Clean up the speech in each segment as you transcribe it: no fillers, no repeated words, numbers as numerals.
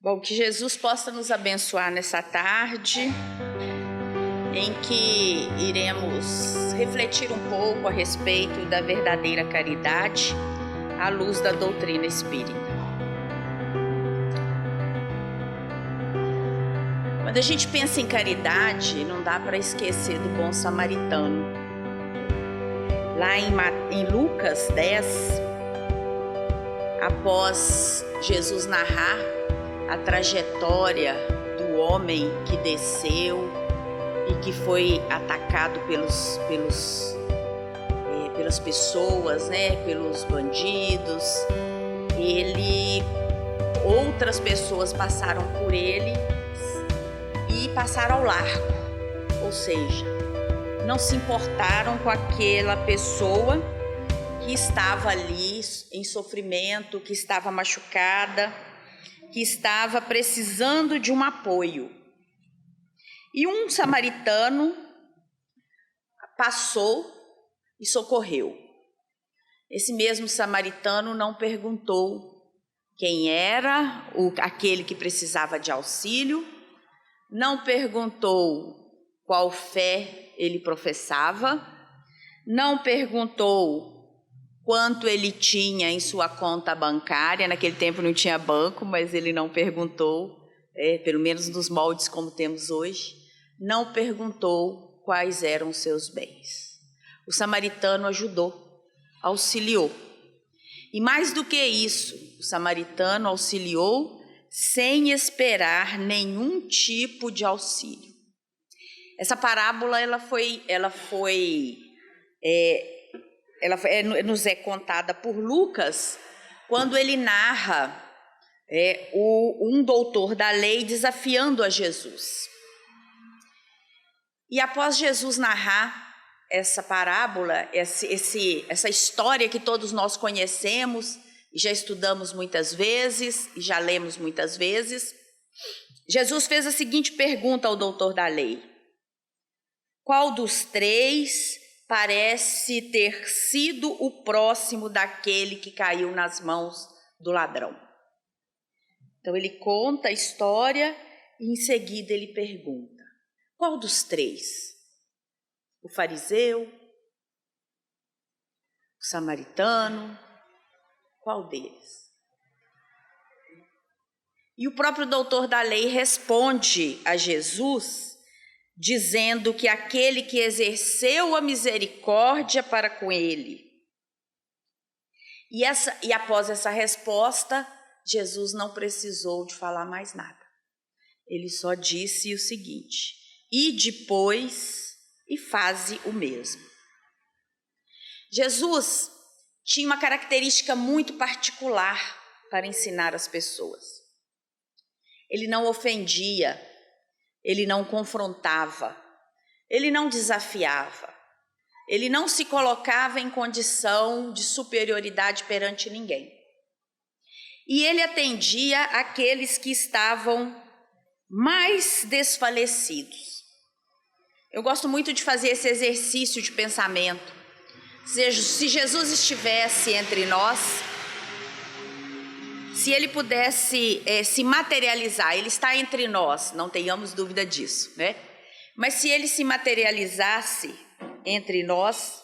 Bom, que Jesus possa nos abençoar nessa tarde, em que iremos refletir um pouco a respeito da verdadeira caridade à luz da doutrina espírita. Quando a gente pensa em caridade, não dá para esquecer do bom samaritano. Lá em Lucas 10, após Jesus narrar a trajetória do homem que desceu e que foi atacado pelas pessoas, pelos bandidos, outras pessoas passaram por ele e passaram ao largo, ou seja, não se importaram com aquela pessoa que estava ali em sofrimento, que estava machucada, que estava precisando de um apoio. E um samaritano passou e socorreu. Esse mesmo samaritano não perguntou quem era aquele que precisava de auxílio, não perguntou qual fé ele professava, não perguntou quanto ele tinha em sua conta bancária. Naquele tempo não tinha banco, mas ele não perguntou, pelo menos nos moldes como temos hoje, não perguntou quais eram os seus bens. O samaritano ajudou, auxiliou. E mais do que isso, o samaritano auxiliou sem esperar nenhum tipo de auxílio. Essa parábola nos é contada por Lucas quando ele narra um doutor da lei desafiando a Jesus. E após Jesus narrar essa parábola, essa história que todos nós conhecemos e já estudamos muitas vezes e já lemos muitas vezes, Jesus fez a seguinte pergunta ao doutor da lei: qual dos três parece ter sido o próximo daquele que caiu nas mãos do ladrão? Então ele conta a história e em seguida ele pergunta: qual dos três? O fariseu? O samaritano? Qual deles? E o próprio doutor da lei responde a Jesus dizendo que aquele que exerceu a misericórdia para com ele. E após essa resposta, Jesus não precisou de falar mais nada. Ele só disse o seguinte: e depois, e faze o mesmo. Jesus tinha uma característica muito particular para ensinar as pessoas. Ele não ofendia, ele não confrontava, ele não desafiava, ele não se colocava em condição de superioridade perante ninguém. E ele atendia aqueles que estavam mais desfalecidos. Eu gosto muito de fazer esse exercício de pensamento. Se Jesus estivesse entre nós, se ele pudesse se materializar, ele está entre nós, não tenhamos dúvida disso, Mas se ele se materializasse entre nós,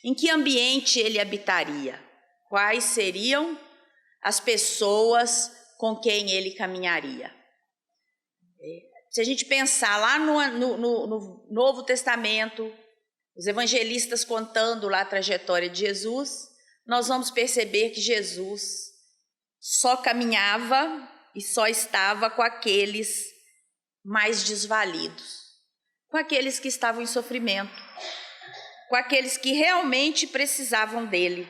em que ambiente ele habitaria? Quais seriam as pessoas com quem ele caminharia? Se a gente pensar lá no Novo Testamento, os evangelistas contando lá a trajetória de Jesus, nós vamos perceber que Jesus só caminhava e só estava com aqueles mais desvalidos, com aqueles que estavam em sofrimento, com aqueles que realmente precisavam dele.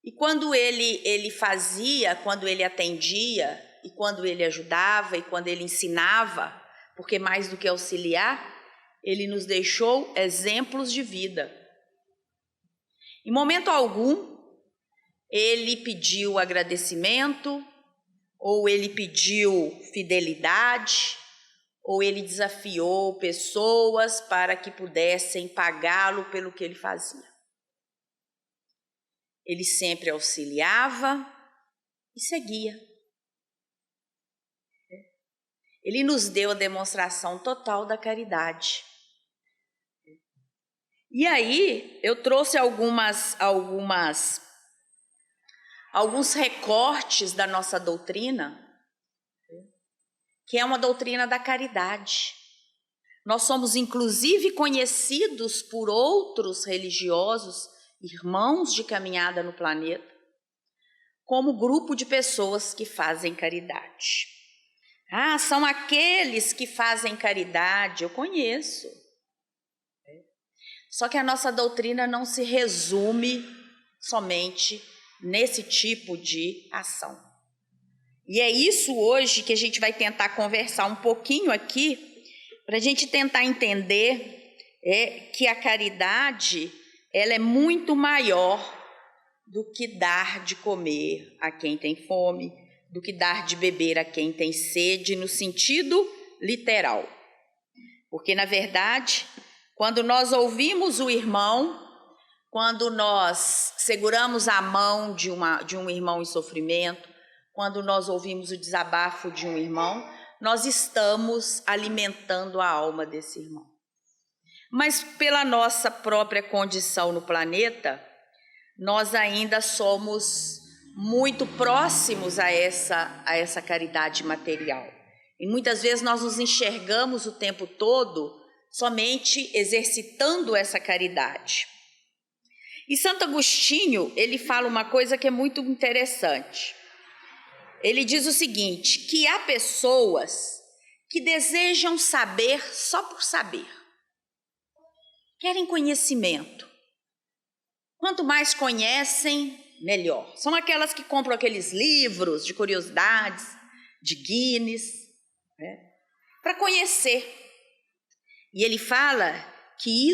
E quando ele fazia, quando ele atendia, e quando ele ajudava, e quando ele ensinava, porque mais do que auxiliar, ele nos deixou exemplos de vida. Em momento algum, ele pediu agradecimento, ou ele pediu fidelidade, ou ele desafiou pessoas para que pudessem pagá-lo pelo que ele fazia. Ele sempre auxiliava e seguia. ele nos deu a demonstração total da caridade. E aí, eu trouxe alguns recortes da nossa doutrina, que é uma doutrina da caridade. Nós somos, inclusive, conhecidos por outros religiosos, irmãos de caminhada no planeta, como grupo de pessoas que fazem caridade. Ah, são aqueles que fazem caridade, eu conheço. Só que a nossa doutrina não se resume somente nesse tipo de ação. E é isso hoje que a gente vai tentar conversar um pouquinho aqui, para a gente tentar entender que a caridade ela é muito maior do que dar de comer a quem tem fome, do que dar de beber a quem tem sede, no sentido literal. Porque, na verdade, quando nós ouvimos o irmão, quando nós seguramos a mão de um irmão em sofrimento, quando nós ouvimos o desabafo de um irmão, nós estamos alimentando a alma desse irmão. Mas pela nossa própria condição no planeta, nós ainda somos muito próximos a essa caridade material. E muitas vezes nós nos enxergamos o tempo todo somente exercitando essa caridade. E Santo Agostinho, ele fala uma coisa que é muito interessante. Ele diz o seguinte, que há pessoas que desejam saber só por saber. Querem conhecimento. Quanto mais conhecem, melhor. São aquelas que compram aqueles livros de curiosidades, de Guinness, para conhecer. E ele fala que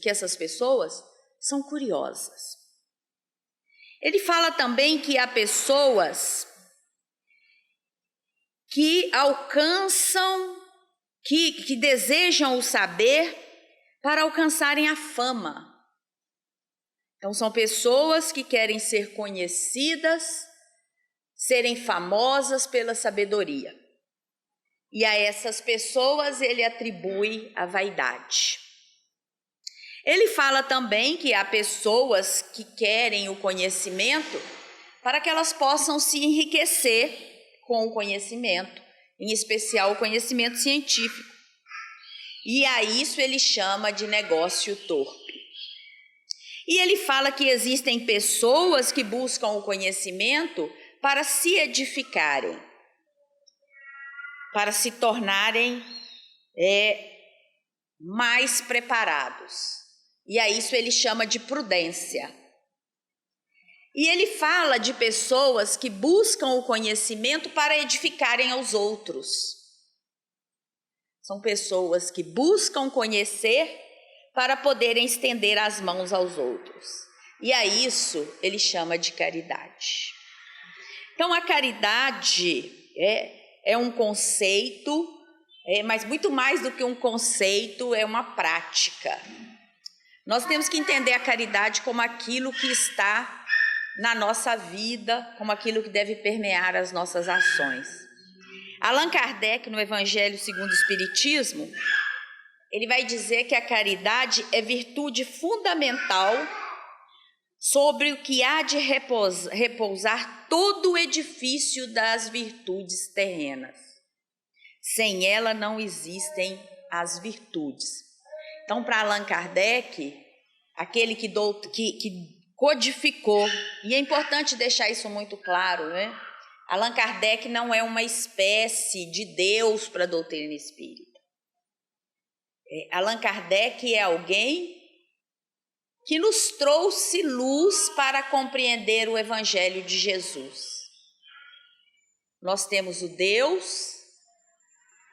essas pessoas são curiosas. Ele fala também que há pessoas que alcançam, que desejam o saber para alcançarem a fama. Então, são pessoas que querem ser conhecidas, serem famosas pela sabedoria. E a essas pessoas ele atribui a vaidade. Ele fala também que há pessoas que querem o conhecimento para que elas possam se enriquecer com o conhecimento, em especial o conhecimento científico. E a isso ele chama de negócio torpe. E ele fala que existem pessoas que buscam o conhecimento para se edificarem, para se tornarem mais preparados. E a isso ele chama de prudência. E ele fala de pessoas que buscam o conhecimento para edificarem aos outros. São pessoas que buscam conhecer para poderem estender as mãos aos outros. E a isso ele chama de caridade. Então, a caridade é um conceito, mas muito mais do que um conceito, é uma prática. Nós temos que entender a caridade como aquilo que está na nossa vida, como aquilo que deve permear as nossas ações. Allan Kardec, no Evangelho segundo o Espiritismo, ele vai dizer que a caridade é virtude fundamental sobre o que há de repousar todo o edifício das virtudes terrenas. Sem ela não existem as virtudes. Então, para Allan Kardec, aquele que codificou, e é importante deixar isso muito claro, né? Allan Kardec não é uma espécie de Deus para a doutrina espírita. Allan Kardec é alguém que nos trouxe luz para compreender o Evangelho de Jesus. Nós temos o Deus,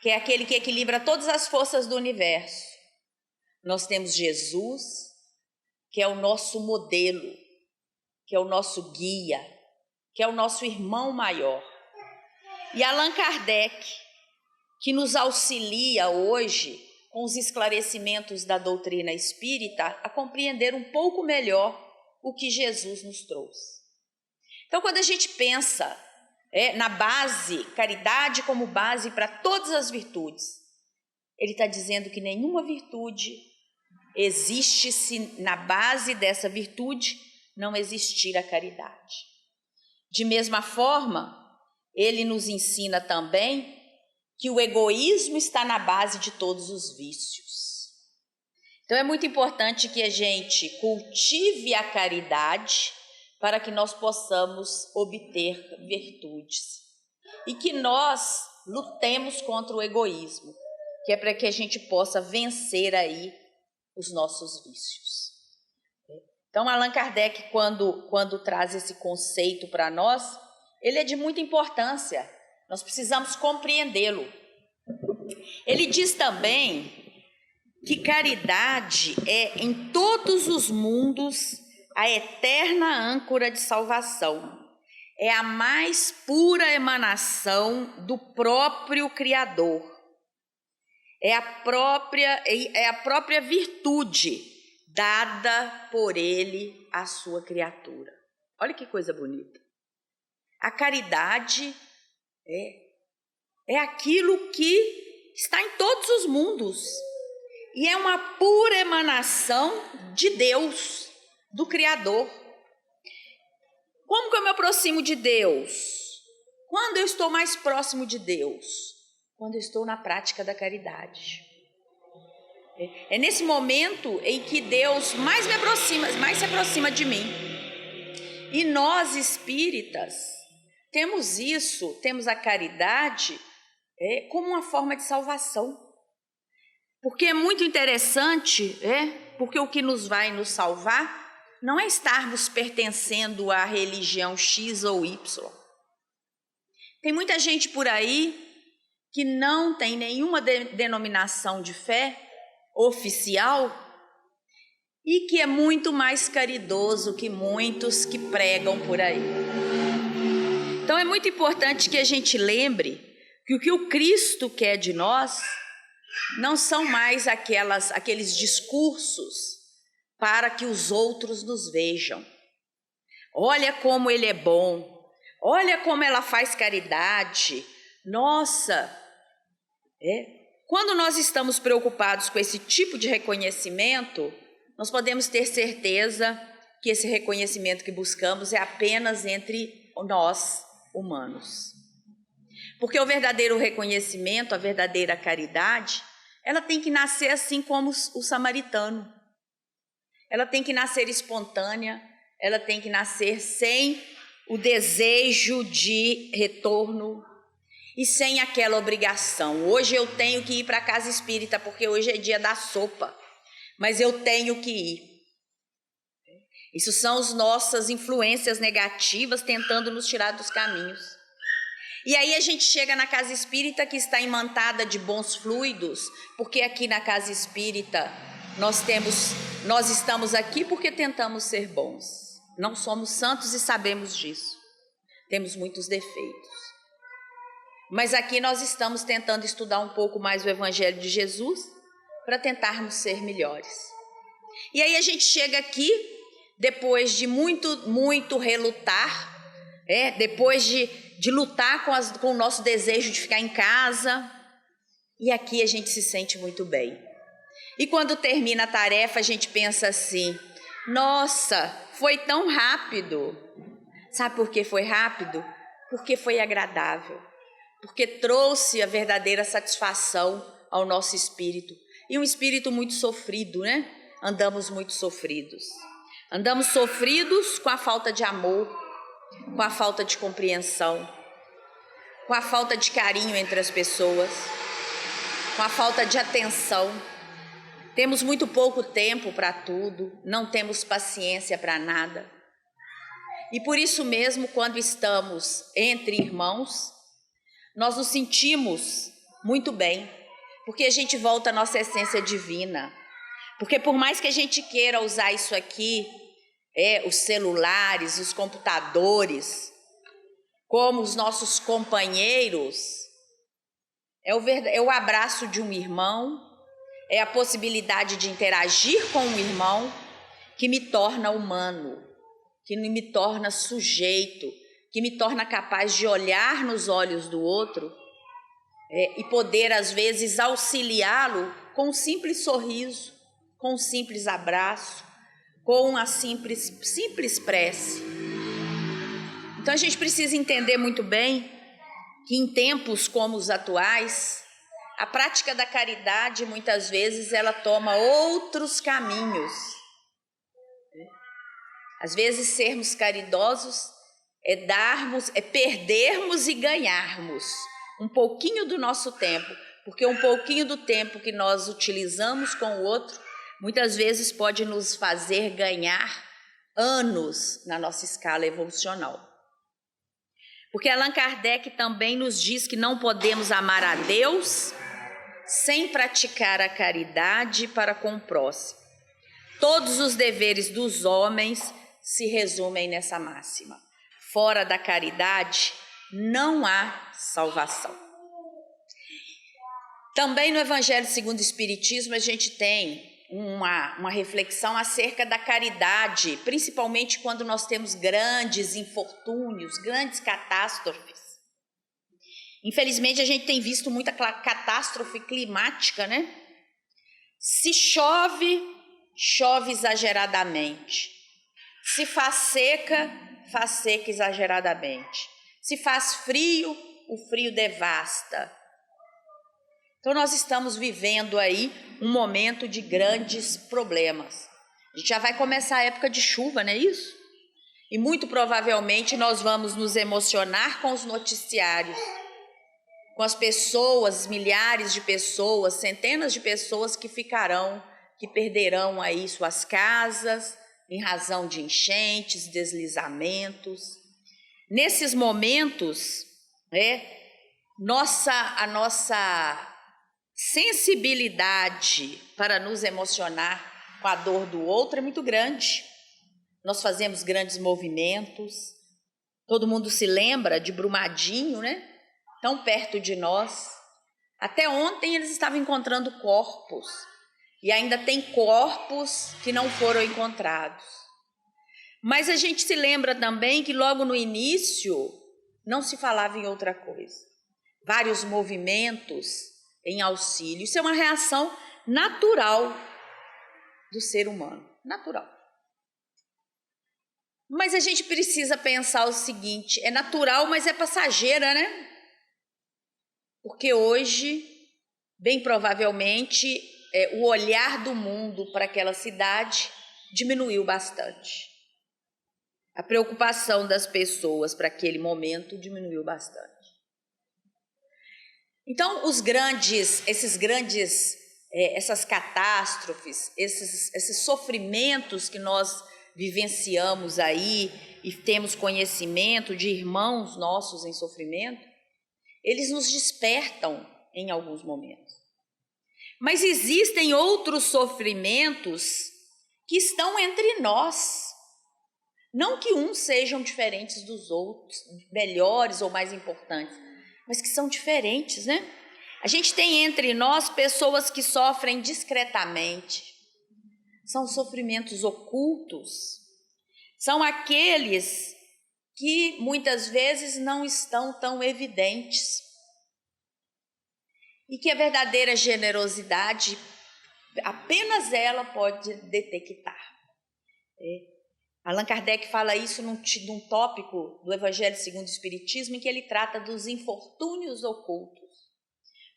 que é aquele que equilibra todas as forças do universo. Nós temos Jesus, que é o nosso modelo, que é o nosso guia, que é o nosso irmão maior. E Allan Kardec, que nos auxilia hoje com os esclarecimentos da doutrina espírita a compreender um pouco melhor o que Jesus nos trouxe. Então, quando a gente pensa na base, caridade como base para todas as virtudes. Ele está dizendo que nenhuma virtude existe se na base dessa virtude não existir a caridade. De mesma forma, ele nos ensina também que o egoísmo está na base de todos os vícios. Então é muito importante que a gente cultive a caridade para que nós possamos obter virtudes. E que nós lutemos contra o egoísmo, que é para que a gente possa vencer aí os nossos vícios. Então Allan Kardec, quando traz esse conceito para nós, ele é de muita importância, nós precisamos compreendê-lo. Ele diz também que caridade é em todos os mundos a eterna âncora de salvação. É a mais pura emanação do próprio Criador. É a própria virtude dada por Ele à sua criatura. Olha que coisa bonita. A caridade é aquilo que está em todos os mundos. E é uma pura emanação de Deus, do Criador. Como que eu me aproximo de Deus? Quando eu estou mais próximo de Deus? Quando eu estou na prática da caridade. É nesse momento em que Deus mais se aproxima de mim. E nós espíritas temos isso, temos a caridade como uma forma de salvação. Porque é muito interessante, porque o que nos vai nos salvar não é estarmos pertencendo à religião X ou Y. Tem muita gente por aí que não tem nenhuma denominação de fé oficial e que é muito mais caridoso que muitos que pregam por aí. Então é muito importante que a gente lembre que o que o Cristo quer de nós não são mais aqueles discursos para que os outros nos vejam. Olha como ele é bom, olha como ela faz caridade. Nossa, quando nós estamos preocupados com esse tipo de reconhecimento, nós podemos ter certeza que esse reconhecimento que buscamos é apenas entre nós, humanos. Porque o verdadeiro reconhecimento, a verdadeira caridade, ela tem que nascer assim como o samaritano. Ela tem que nascer espontânea, ela tem que nascer sem o desejo de retorno e sem aquela obrigação. Hoje eu tenho que ir para a casa espírita porque hoje é dia da sopa, mas eu tenho que ir. Isso são as nossas influências negativas tentando nos tirar dos caminhos. E aí a gente chega na casa espírita que está imantada de bons fluidos, porque aqui na casa espírita nós estamos aqui porque tentamos ser bons. Não somos santos e sabemos disso. Temos muitos defeitos. Mas aqui nós estamos tentando estudar um pouco mais o Evangelho de Jesus para tentarmos ser melhores. E aí a gente chega aqui, depois de muito relutar, depois de lutar com o nosso desejo de ficar em casa, e aqui a gente se sente muito bem. E quando termina a tarefa, a gente pensa assim: nossa, foi tão rápido. Sabe por que foi rápido? Porque foi agradável, porque trouxe a verdadeira satisfação ao nosso espírito. E um espírito muito sofrido, né? Andamos muito sofridos. Andamos sofridos com a falta de amor, com a falta de compreensão, com a falta de carinho entre as pessoas, com a falta de atenção. Temos muito pouco tempo para tudo, não temos paciência para nada. E por isso mesmo, quando estamos entre irmãos, nós nos sentimos muito bem, porque a gente volta à nossa essência divina. Porque por mais que a gente queira usar isso aqui, os celulares, os computadores, como os nossos companheiros, é o abraço de um irmão, é a possibilidade de interagir com um irmão que me torna humano, que me torna sujeito, que me torna capaz de olhar nos olhos do outro e poder, às vezes, auxiliá-lo com um simples sorriso, com um simples abraço, com uma simples prece. Então a gente precisa entender muito bem que em tempos como os atuais, a prática da caridade, muitas vezes, ela toma outros caminhos. Às vezes, sermos caridosos é perdermos e ganharmos um pouquinho do nosso tempo, porque um pouquinho do tempo que nós utilizamos com o outro, muitas vezes pode nos fazer ganhar anos na nossa escala evolucional. Porque Allan Kardec também nos diz que não podemos amar a Deus sem praticar a caridade para com o próximo. Todos os deveres dos homens se resumem nessa máxima. Fora da caridade não há salvação. Também no Evangelho segundo o Espiritismo a gente tem uma reflexão acerca da caridade, principalmente quando nós temos grandes infortúnios, grandes catástrofes. Infelizmente, a gente tem visto muita catástrofe climática, né? Se chove, chove exageradamente. Se faz seca exageradamente. Se faz frio, o frio devasta. Então, nós estamos vivendo aí um momento de grandes problemas. A gente já vai começar a época de chuva, não é isso? E muito provavelmente nós vamos nos emocionar com os noticiários, com as pessoas, milhares de pessoas, centenas de pessoas que perderão aí suas casas em razão de enchentes, deslizamentos. Nesses momentos, a nossa sensibilidade para nos emocionar com a dor do outro é muito grande. Nós fazemos grandes movimentos. Todo mundo se lembra de Brumadinho, né? Tão perto de nós. Até ontem eles estavam encontrando corpos. E ainda tem corpos que não foram encontrados. Mas a gente se lembra também que logo no início não se falava em outra coisa. Vários movimentos em auxílio. Isso é uma reação natural do ser humano. Natural. Mas a gente precisa pensar o seguinte, é natural, mas é passageira, né? Porque hoje, bem provavelmente, o olhar do mundo para aquela cidade diminuiu bastante. A preocupação das pessoas para aquele momento diminuiu bastante. Então, essas catástrofes, esses sofrimentos que nós vivenciamos aí e temos conhecimento de irmãos nossos em sofrimento, eles nos despertam em alguns momentos. Mas existem outros sofrimentos que estão entre nós. Não que uns sejam diferentes dos outros, melhores ou mais importantes, mas que são diferentes, né? A gente tem entre nós pessoas que sofrem discretamente. São sofrimentos ocultos. São aqueles que muitas vezes não estão tão evidentes. E que a verdadeira generosidade, apenas ela pode detectar. Allan Kardec fala isso num tópico do Evangelho segundo o Espiritismo, em que ele trata dos infortúnios ocultos,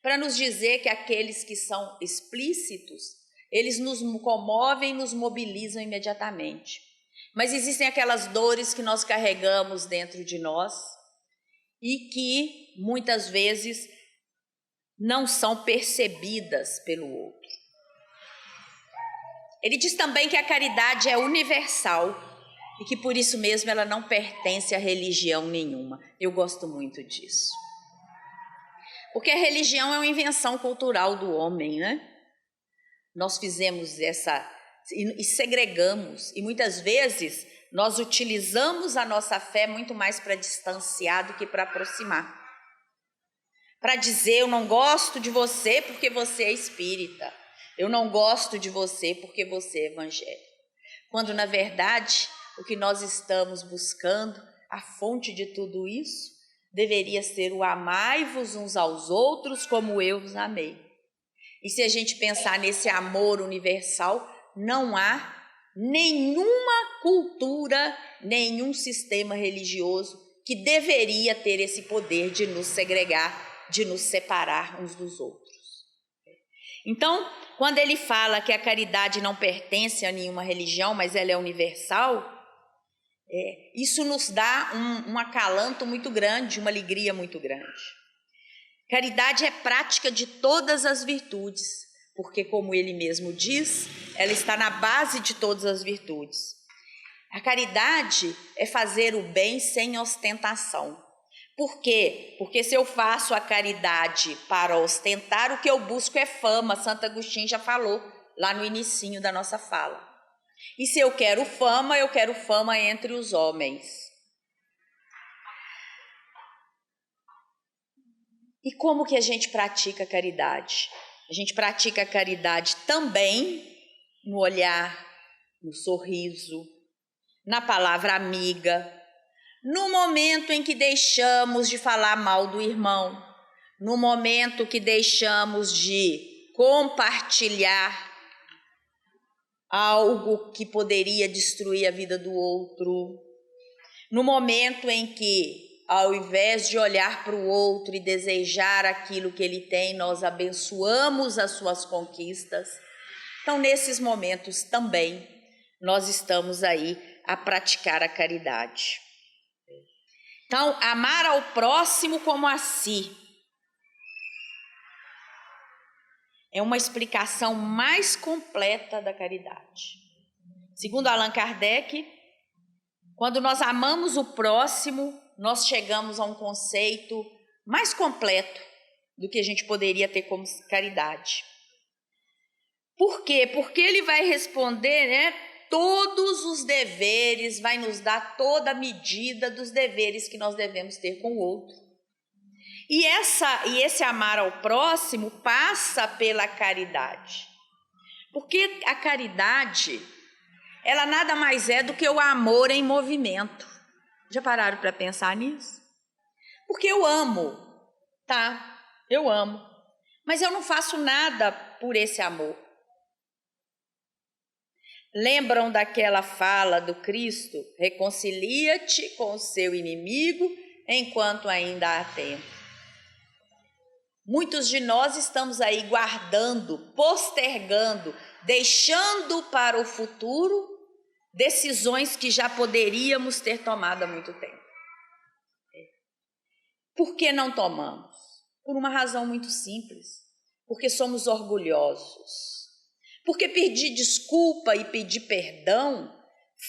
para nos dizer que aqueles que são explícitos, eles nos comovem e nos mobilizam imediatamente. Mas existem aquelas dores que nós carregamos dentro de nós e que muitas vezes não são percebidas pelo outro. Ele diz também que a caridade é universal e que por isso mesmo ela não pertence a religião nenhuma. Eu gosto muito disso. Porque a religião é uma invenção cultural do homem, né? Nós fizemos e segregamos, e muitas vezes nós utilizamos a nossa fé muito mais para distanciar do que para aproximar. Para dizer, eu não gosto de você porque você é espírita, eu não gosto de você porque você é evangélico. Quando, na verdade, o que nós estamos buscando a fonte de tudo isso deveria ser o amai-vos uns aos outros como eu vos amei. E se a gente pensar nesse amor universal, não há nenhuma cultura, nenhum sistema religioso que deveria ter esse poder de nos segregar, de nos separar uns dos outros. Então, quando ele fala que a caridade não pertence a nenhuma religião, mas ela é universal, isso nos dá um acalanto muito grande, uma alegria muito grande. Caridade é prática de todas as virtudes, porque, como ele mesmo diz, ela está na base de todas as virtudes. A caridade é fazer o bem sem ostentação. Por quê? Porque se eu faço a caridade para ostentar, o que eu busco é fama. Santo Agostinho já falou lá no inicinho da nossa fala. E se eu quero fama entre os homens. E como que a gente pratica a caridade? A gente pratica a caridade também no olhar, no sorriso, na palavra amiga, no momento em que deixamos de falar mal do irmão, no momento que deixamos de compartilhar algo que poderia destruir a vida do outro, no momento em que, ao invés de olhar para o outro e desejar aquilo que ele tem, nós abençoamos as suas conquistas. Então, nesses momentos também, nós estamos aí a praticar a caridade. Então, amar ao próximo como a si é uma explicação mais completa da caridade. Segundo Allan Kardec, quando nós amamos o próximo, nós chegamos a um conceito mais completo do que a gente poderia ter como caridade. Por quê? Porque ele vai responder, todos os deveres, vai nos dar toda a medida dos deveres que nós devemos ter com o outro. E esse amar ao próximo passa pela caridade. Porque a caridade, ela nada mais é do que o amor em movimento. Já pararam para pensar nisso? Porque eu amo, tá? Eu amo. Mas eu não faço nada por esse amor. Lembram daquela fala do Cristo? Reconcilia-te com o seu inimigo enquanto ainda há tempo. Muitos de nós estamos aí guardando, postergando, deixando para o futuro decisões que já poderíamos ter tomado há muito tempo. Por que não tomamos? Por uma razão muito simples. Porque somos orgulhosos. Porque pedir desculpa e pedir perdão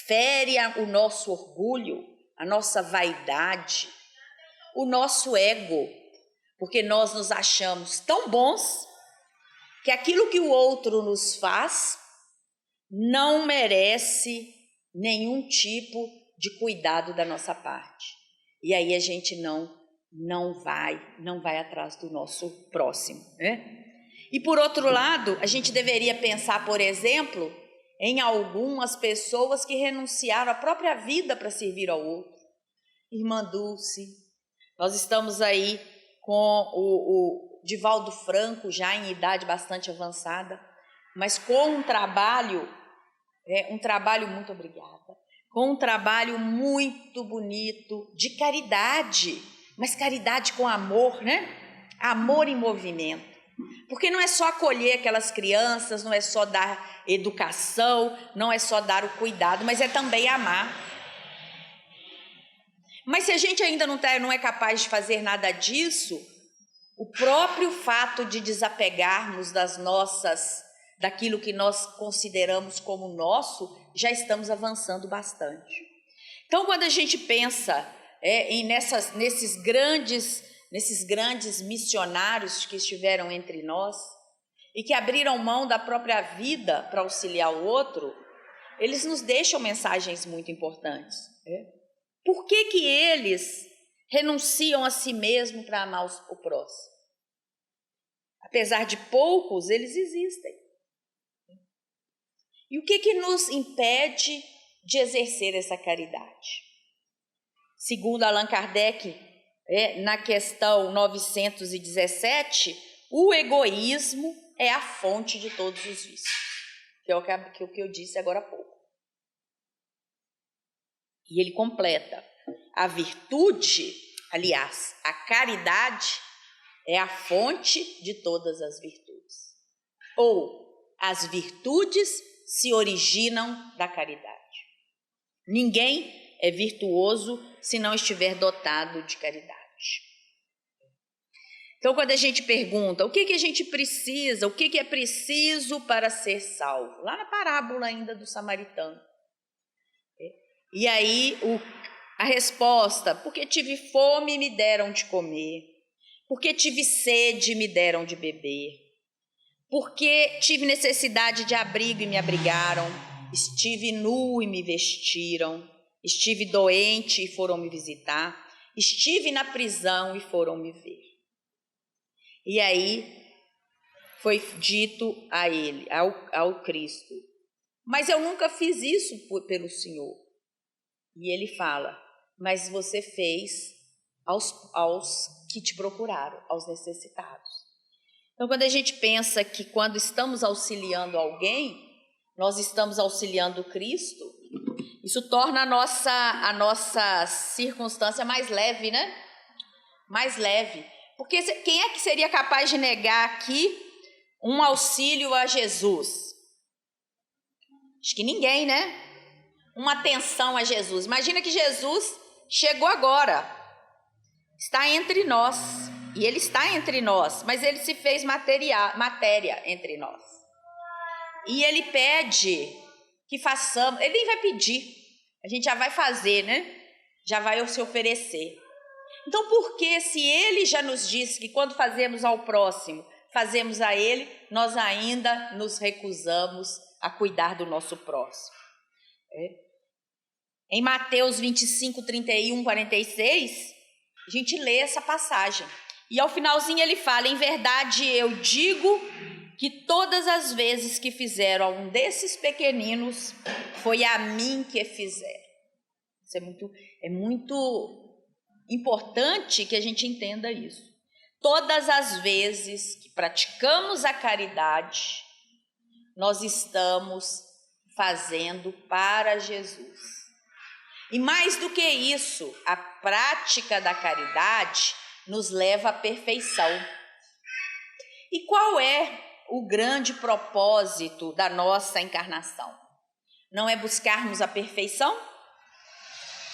fere o nosso orgulho, a nossa vaidade, o nosso ego. Porque nós nos achamos tão bons que aquilo que o outro nos faz não merece nenhum tipo de cuidado da nossa parte. E aí a gente não vai atrás do nosso próximo, né? E por outro lado, a gente deveria pensar, por exemplo, em algumas pessoas que renunciaram à própria vida para servir ao outro. Irmã Dulce, nós estamos aí com o Divaldo Franco, já em idade bastante avançada, mas com um trabalho muito obrigada, com um trabalho muito bonito de caridade, mas caridade com amor, né? Amor em movimento. Porque não é só acolher aquelas crianças, não é só dar educação, não é só dar o cuidado, mas é também amar. Mas se a gente ainda não é capaz de fazer nada disso, o próprio fato de desapegarmos daquilo que nós consideramos como nosso, já estamos avançando bastante. Então, quando a gente pensa nesses grandes missionários que estiveram entre nós e que abriram mão da própria vida para auxiliar o outro, eles nos deixam mensagens muito importantes. Por que eles renunciam a si mesmo para amar o próximo? Apesar de poucos, eles existem. E o que nos impede de exercer essa caridade? segundo Allan Kardec, na questão 917, o egoísmo é a fonte de todos os vícios, que é o que eu disse agora há pouco. E ele completa: a virtude, aliás, a caridade é a fonte de todas as virtudes. Ou as virtudes se originam da caridade. Ninguém é virtuoso se não estiver dotado de caridade. Então, quando a gente pergunta o que a gente precisa, o que é preciso para ser salvo, lá na parábola ainda do samaritano. E aí a resposta: porque tive fome e me deram de comer, porque tive sede e me deram de beber, porque tive necessidade de abrigo e me abrigaram, estive nu e me vestiram, estive doente e foram me visitar, estive na prisão e foram me ver. E aí foi dito a ele, ao Cristo: mas eu nunca fiz isso pelo Senhor. E ele fala: mas você fez aos que te procuraram, aos necessitados. Então, quando a gente pensa que quando estamos auxiliando alguém, nós estamos auxiliando Cristo, isso torna a nossa circunstância mais leve, né? Mais leve. Porque quem é que seria capaz de negar aqui um auxílio a Jesus? Acho que ninguém, né? Uma atenção a Jesus. Imagina que Jesus chegou agora, está entre nós, e ele está entre nós, mas ele se fez matéria entre nós. E ele pede que façamos, ele nem vai pedir, a gente já vai fazer, né? Já vai se oferecer. Então, por que, se ele já nos disse que quando fazemos ao próximo, fazemos a ele, nós ainda nos recusamos a cuidar do nosso próximo? Em Mateus 25, 31, 46, a gente lê essa passagem. E ao finalzinho ele fala: em verdade eu digo que todas as vezes que fizeram a um desses pequeninos, foi a mim que fizeram. Isso é muito importante que a gente entenda isso. Todas as vezes que praticamos a caridade, nós estamos fazendo para Jesus. E mais do que isso, a prática da caridade nos leva à perfeição. E qual é o grande propósito da nossa encarnação? Não é buscarmos a perfeição?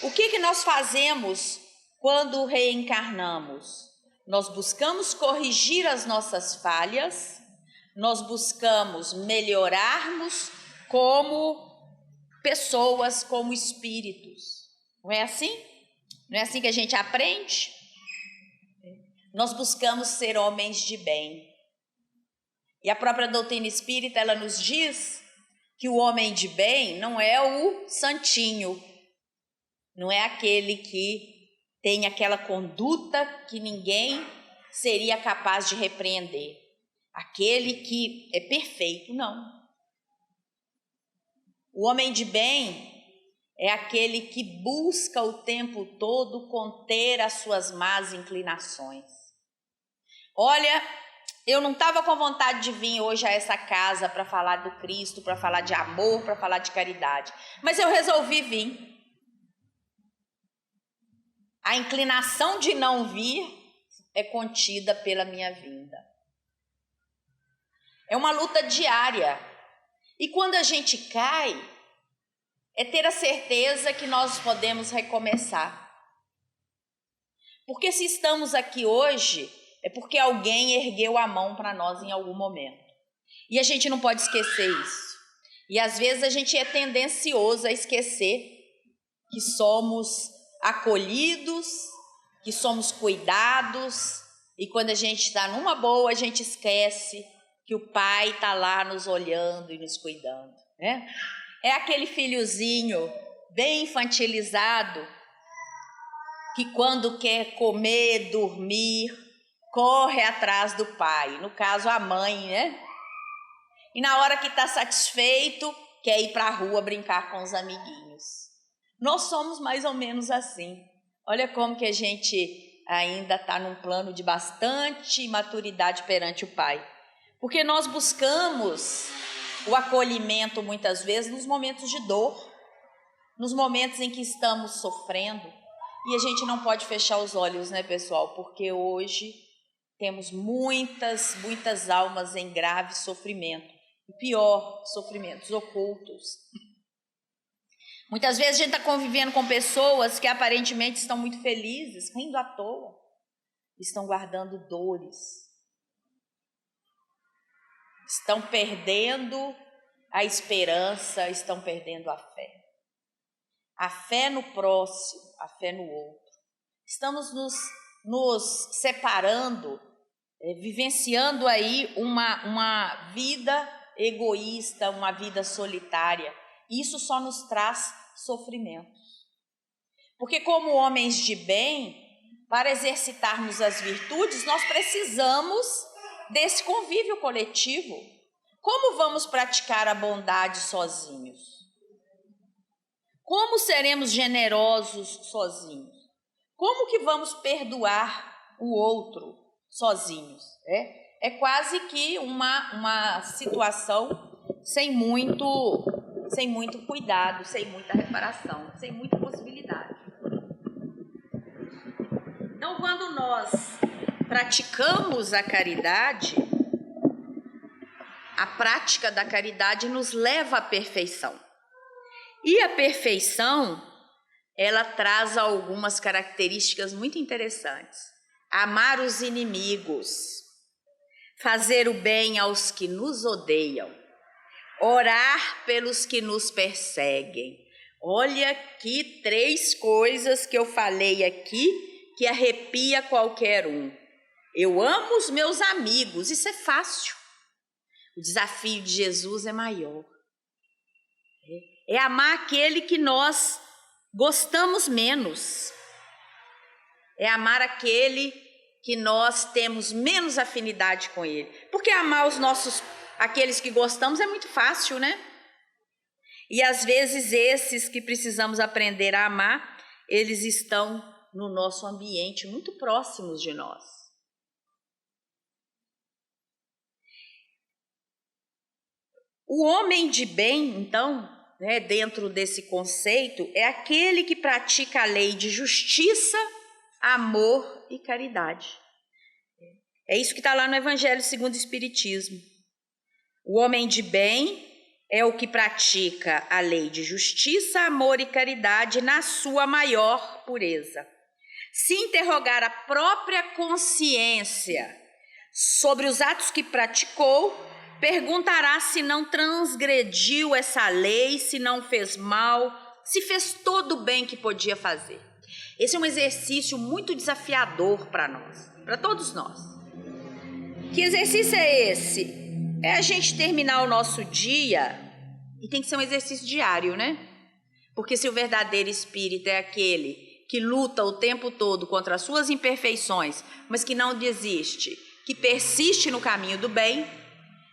O que nós fazemos quando reencarnamos? Nós buscamos corrigir as nossas falhas, nós buscamos melhorarmos como pessoas, como espíritos. Não é assim? Não é assim que a gente aprende? Nós buscamos ser homens de bem. E a própria doutrina espírita, ela nos diz que o homem de bem não é o santinho, não é aquele que tem aquela conduta que ninguém seria capaz de repreender, aquele que é perfeito, não. O homem de bem é aquele que busca o tempo todo conter as suas más inclinações. Olha, eu não estava com vontade de vir hoje a essa casa para falar do Cristo, para falar de amor, para falar de caridade, mas eu resolvi vir. A inclinação de não vir é contida pela minha vinda. É uma luta diária. E quando a gente cai, é ter a certeza que nós podemos recomeçar. Porque se estamos aqui hoje, é porque alguém ergueu a mão para nós em algum momento. E a gente não pode esquecer isso. E às vezes a gente é tendencioso a esquecer que somos acolhidos, que somos cuidados, e quando a gente está numa boa, a gente esquece que o Pai está lá nos olhando e nos cuidando, né? É aquele filhozinho bem infantilizado que quando quer comer, dormir, corre atrás do pai, no caso a mãe, né? E na hora que está satisfeito, quer ir para a rua brincar com os amiguinhos. Nós somos mais ou menos assim. Olha como que a gente ainda está num plano de bastante maturidade perante o Pai. Porque nós buscamos o acolhimento muitas vezes nos momentos de dor, nos momentos em que estamos sofrendo. E a gente não pode fechar os olhos, né, pessoal? Porque hoje temos muitas almas em grave sofrimento. E pior, sofrimentos ocultos. Muitas vezes a gente está convivendo com pessoas que aparentemente estão muito felizes, rindo à toa. Estão guardando dores. Estão perdendo a esperança, estão perdendo a fé. A fé no próximo, a fé no outro. Estamos nos separando, vivenciando aí uma vida egoísta, uma vida solitária. Isso só nos traz sofrimentos. Porque como homens de bem, para exercitarmos as virtudes, nós precisamos desse convívio coletivo. Como vamos praticar a bondade sozinhos? Como seremos generosos sozinhos? Como que vamos perdoar o outro sozinhos? É quase que uma situação sem muito cuidado, sem muita reparação, sem muita possibilidade. Então, quando nós praticamos a caridade, a prática da caridade nos leva à perfeição. E a perfeição, ela traz algumas características muito interessantes. Amar os inimigos, fazer o bem aos que nos odeiam, orar pelos que nos perseguem. Olha que 3 coisas que eu falei aqui que arrepia qualquer um. Eu amo os meus amigos, isso é fácil. O desafio de Jesus é maior. É amar aquele que nós gostamos menos. É amar aquele que nós temos menos afinidade com ele. Porque amar aqueles que gostamos é muito fácil, né? E às vezes esses que precisamos aprender a amar, eles estão no nosso ambiente, muito próximos de nós. O homem de bem, então, dentro desse conceito, é aquele que pratica a lei de justiça, amor e caridade. É isso que está lá no Evangelho segundo o Espiritismo. O homem de bem é o que pratica a lei de justiça, amor e caridade na sua maior pureza. Se interrogar a própria consciência sobre os atos que praticou, perguntará se não transgrediu essa lei, se não fez mal, se fez todo o bem que podia fazer. Esse é um exercício muito desafiador para nós, para todos nós. Que exercício é esse? É a gente terminar o nosso dia, e tem que ser um exercício diário, né? Porque se o verdadeiro espírito é aquele que luta o tempo todo contra as suas imperfeições, mas que não desiste, que persiste no caminho do bem,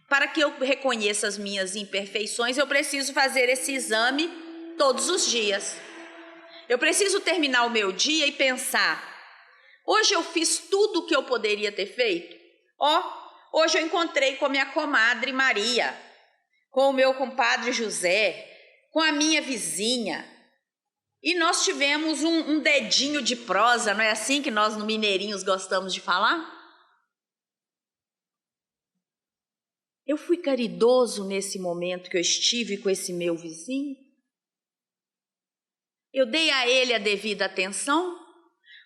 para que eu reconheça as minhas imperfeições, eu preciso fazer esse exame todos os dias. Eu preciso terminar o meu dia e pensar, hoje eu fiz tudo o que eu poderia ter feito? Hoje eu encontrei com a minha comadre Maria, com o meu compadre José, com a minha vizinha, e nós tivemos um dedinho de prosa, não é assim que nós no Mineirinhos gostamos de falar? Eu fui caridoso nesse momento que eu estive com esse meu vizinho? Eu dei a ele a devida atenção?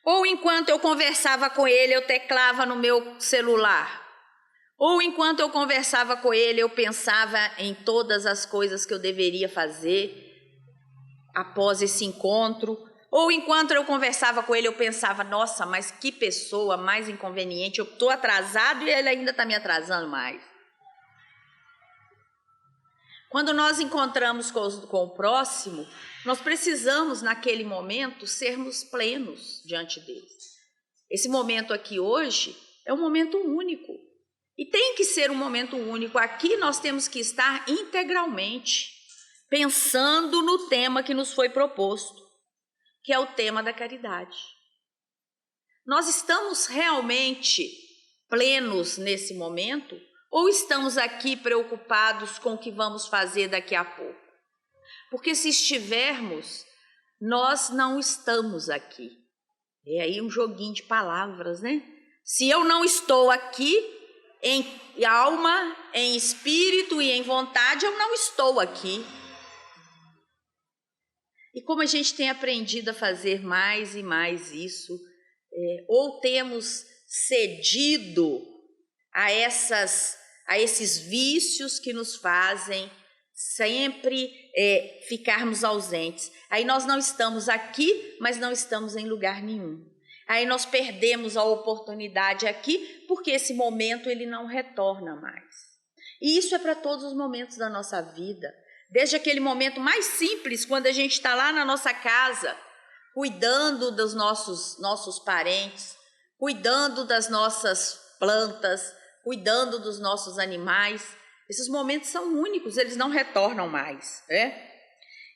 Ou enquanto eu conversava com ele, eu teclava no meu celular? Ou enquanto eu conversava com ele, eu pensava em todas as coisas que eu deveria fazer após esse encontro? Ou enquanto eu conversava com ele, eu pensava, nossa, mas que pessoa mais inconveniente, eu estou atrasado e ele ainda está me atrasando mais. Quando nós encontramos com o próximo, nós precisamos, naquele momento, sermos plenos diante dele. Esse momento aqui hoje é um momento único. E tem que ser um momento único. Aqui nós temos que estar integralmente, pensando no tema que nos foi proposto, que é o tema da caridade. Nós estamos realmente plenos nesse momento? Ou estamos aqui preocupados com o que vamos fazer daqui a pouco? Porque se estivermos, nós não estamos aqui. É aí um joguinho de palavras, né? Se eu não estou aqui, em alma, em espírito e em vontade, eu não estou aqui. E como a gente tem aprendido a fazer mais e mais isso, ou temos cedido a esses vícios que nos fazem sempre ficarmos ausentes. Aí nós não estamos aqui, mas não estamos em lugar nenhum. Aí nós perdemos a oportunidade aqui, porque esse momento ele não retorna mais. E isso é para todos os momentos da nossa vida. Desde aquele momento mais simples, quando a gente está lá na nossa casa, cuidando dos nossos parentes, cuidando das nossas plantas, cuidando dos nossos animais. Esses momentos são únicos, eles não retornam mais, né?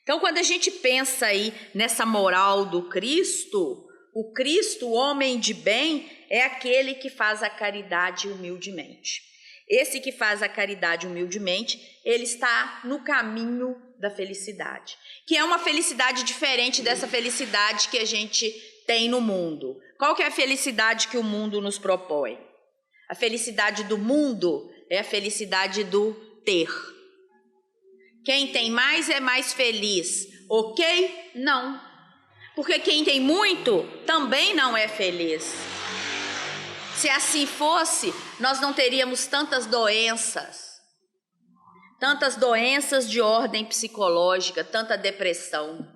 Então, quando a gente pensa aí nessa moral do Cristo, o Cristo, o homem de bem, é aquele que faz a caridade humildemente. Esse que faz a caridade humildemente, ele está no caminho da felicidade, que é uma felicidade diferente dessa felicidade que a gente tem no mundo. Qual que é a felicidade que o mundo nos propõe? A felicidade do mundo é a felicidade do ter. Quem tem mais é mais feliz, ok? Não. Porque quem tem muito também não é feliz. Se assim fosse, nós não teríamos tantas doenças de ordem psicológica, tanta depressão.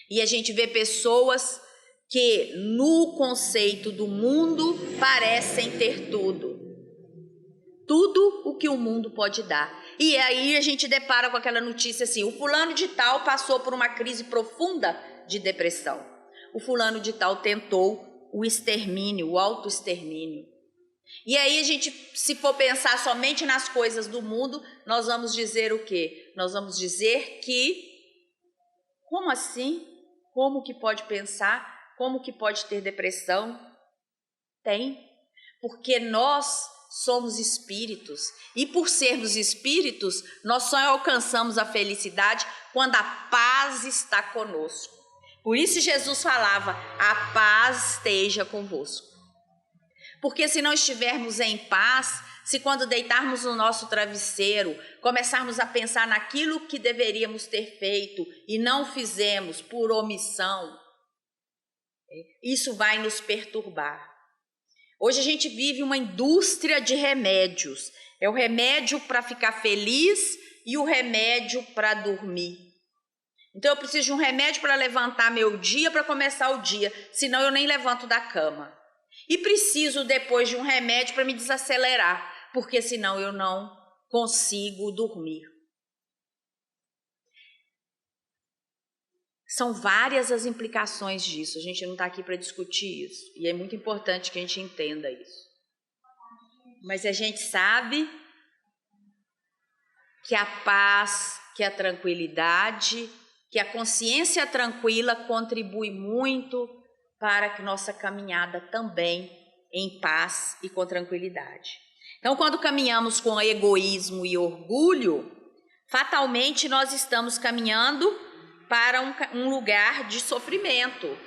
E a gente vê pessoas que no conceito do mundo parecem ter tudo o que o mundo pode dar. E aí a gente depara com aquela notícia assim: o fulano de tal passou por uma crise profunda de depressão. O fulano de tal tentou o extermínio, o autoextermínio. E aí a gente, se for pensar somente nas coisas do mundo, nós vamos dizer o quê? Nós vamos dizer que, como assim? Como que pode pensar? Como que pode ter depressão? Tem, porque nós somos espíritos, e por sermos espíritos, nós só alcançamos a felicidade quando a paz está conosco. Por isso Jesus falava: a paz esteja convosco. Porque se não estivermos em paz, se quando deitarmos no nosso travesseiro, começarmos a pensar naquilo que deveríamos ter feito e não fizemos por omissão, isso vai nos perturbar. Hoje a gente vive uma indústria de remédios. É o remédio para ficar feliz e o remédio para dormir. Então eu preciso de um remédio para levantar meu dia, para começar o dia, senão eu nem levanto da cama. E preciso depois de um remédio para me desacelerar, porque senão eu não consigo dormir. São várias as implicações disso, a gente não está aqui para discutir isso, e é muito importante que a gente entenda isso. Mas a gente sabe que a paz, que a tranquilidade, que a consciência tranquila contribui muito para que nossa caminhada também em paz e com tranquilidade. Então, quando caminhamos com egoísmo e orgulho, fatalmente nós estamos caminhando para um lugar de sofrimento.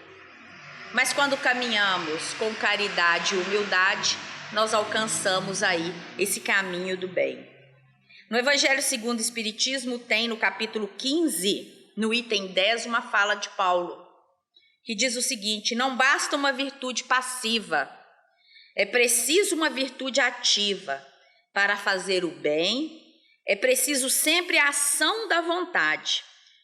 Mas quando caminhamos com caridade e humildade, nós alcançamos aí esse caminho do bem. No Evangelho segundo o Espiritismo tem no capítulo 15, no item 10, uma fala de Paulo, que diz o seguinte: não basta uma virtude passiva, é preciso uma virtude ativa. Para fazer o bem, é preciso sempre a ação da vontade.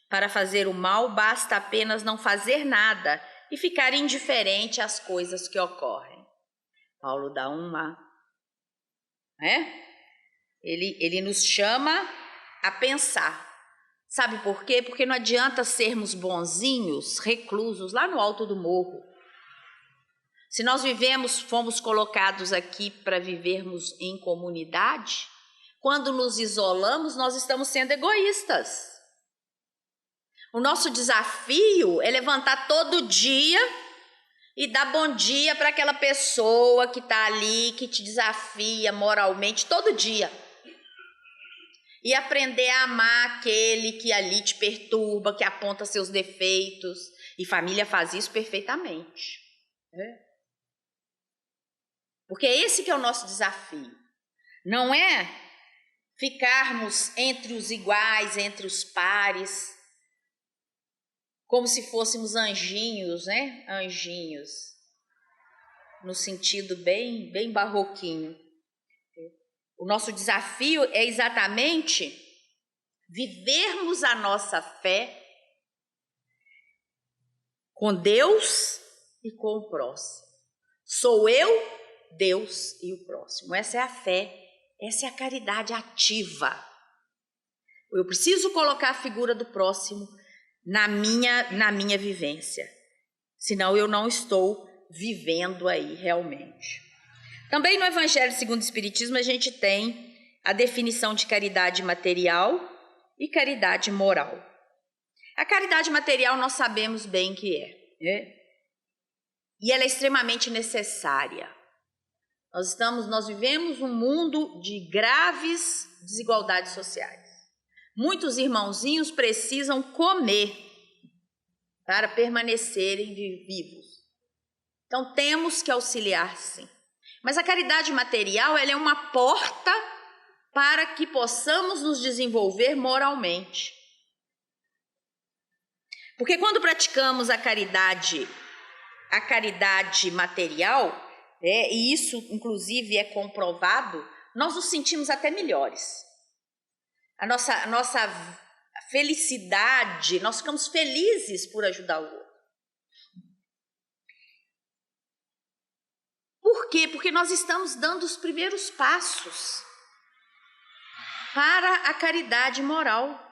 Para fazer o mal, basta apenas não fazer nada e ficar indiferente às coisas que ocorrem. Paulo dá uma, Ele nos chama a pensar. Sabe por quê? Porque não adianta sermos bonzinhos, reclusos, lá no alto do morro. Se nós fomos colocados aqui para vivermos em comunidade, quando nos isolamos, nós estamos sendo egoístas. O nosso desafio é levantar todo dia e dar bom dia para aquela pessoa que está ali, que te desafia moralmente todo dia. E aprender a amar aquele que ali te perturba, que aponta seus defeitos. E família faz isso perfeitamente. Porque esse que é o nosso desafio. Não é ficarmos entre os iguais, entre os pares, como se fôssemos anjinhos, né? Anjinhos, no sentido bem barroquinho. O nosso desafio é exatamente vivermos a nossa fé com Deus e com o próximo. Sou eu, Deus e o próximo. Essa é a fé, essa é a caridade ativa. Eu preciso colocar a figura do próximo na minha vivência, senão eu não estou vivendo aí realmente. Também no Evangelho segundo o Espiritismo a gente tem a definição de caridade material e caridade moral. A caridade material nós sabemos bem que né? E ela é extremamente necessária. Nós vivemos um mundo de graves desigualdades sociais. Muitos irmãozinhos precisam comer para permanecerem vivos. Então temos que auxiliar, sim. Mas a caridade material, ela é uma porta para que possamos nos desenvolver moralmente. Porque quando praticamos a caridade material, e isso inclusive é comprovado, nós nos sentimos até melhores. A nossa felicidade, nós ficamos felizes por ajudar o outro. Por quê? Porque nós estamos dando os primeiros passos para a caridade moral.